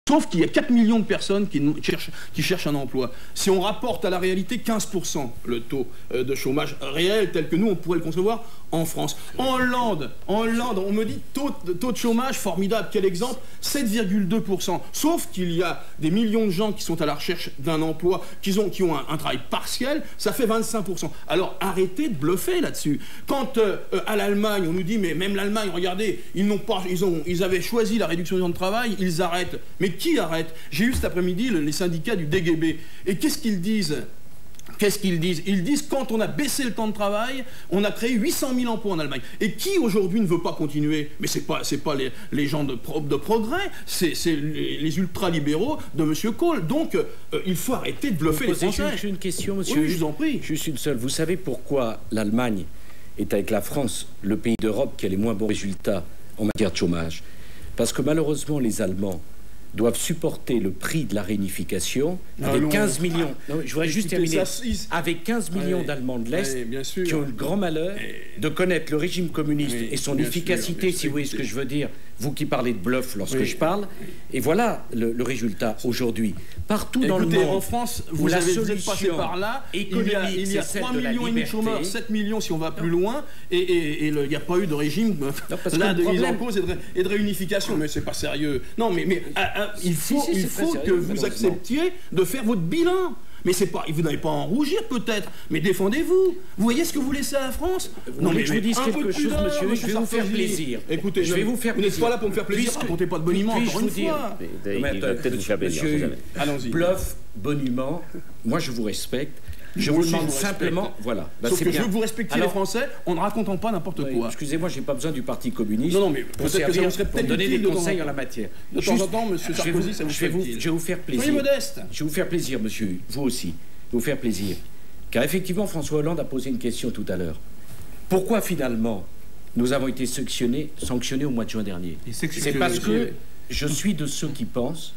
Sauf qu'il y a 4 millions de personnes qui cherchent un emploi. Si on rapporte à la réalité 15% le taux de chômage réel tel que nous, on pourrait le concevoir en France. En Hollande, on me dit taux de chômage, formidable, quel exemple, 7,2%. Sauf qu'il y a des millions de gens qui sont à la recherche d'un emploi, qui ont un travail partiel, ça fait 25%. Alors arrêtez de bluffer là-dessus. Quand à l'Allemagne, on nous dit, mais même l'Allemagne, regardez, ils avaient choisi la réduction du temps de travail, ils arrêtent. Mais qui arrête? J'ai eu cet après-midi les syndicats du DGB. Et qu'est-ce qu'ils disent? Ils disent quand on a baissé le temps de travail, on a créé 800 000 emplois en Allemagne. Et qui aujourd'hui ne veut pas continuer? Mais c'est pas les gens de progrès, c'est les ultralibéraux de M. Kohl. Donc il faut arrêter de bluffer les Français. J'ai une question, monsieur. Oui, je vous en prie. Juste une seule. Vous savez pourquoi l'Allemagne est avec la France le pays d'Europe qui a les moins bons résultats en matière de chômage? Parce que malheureusement les Allemands doivent supporter le prix de la réunification avec 15 millions. Non, je voudrais juste terminer. Avec 15 millions d'Allemands de l'Est qui ont le grand malheur de connaître le régime communiste et son efficacité, si vous voyez ce que je veux dire, vous qui parlez de bluff lorsque je parle. Et voilà le résultat aujourd'hui. Partout dans le monde. En France, vous êtes passé par là. Il y a 3 millions et demi de chômeurs, 7 millions si on va plus loin. Et il n'y a pas eu de régime là de mise en cause et de réunification. Mais c'est pas sérieux. Non, mais il faut que vous acceptiez de faire votre bilan. Mais c'est pas, vous n'allez pas en rougir peut-être, mais défendez-vous. Vous voyez ce que vous laissez à la France? Non, mais je vous dis quelque chose, monsieur, je vais vous faire plaisir. Écoutez, je vais vous faire plaisir. Vous n'êtes pas là pour me faire plaisir, racontez pas de boniment encore une fois. Peut-être vous faire plaisir, allons-y. Bluff, boniment, moi je vous respecte. Je vous demande simplement, voilà. Sauf que je veux que vous respectiez les Français en ne racontant pas n'importe quoi. Excusez-moi, j'ai pas besoin du Parti communiste. Non, mais peut-être que ça vous serait peut-être donner des conseils en la matière. De temps en temps, monsieur Sarkozy, ça vous fait utile. Je vais vous faire plaisir. Soyez modeste. Je vais vous faire plaisir, monsieur, vous aussi. Vous faire plaisir. Car effectivement, François Hollande a posé une question tout à l'heure. Pourquoi finalement nous avons été sanctionnés au mois de juin dernier? C'est parce que je suis de ceux qui pensent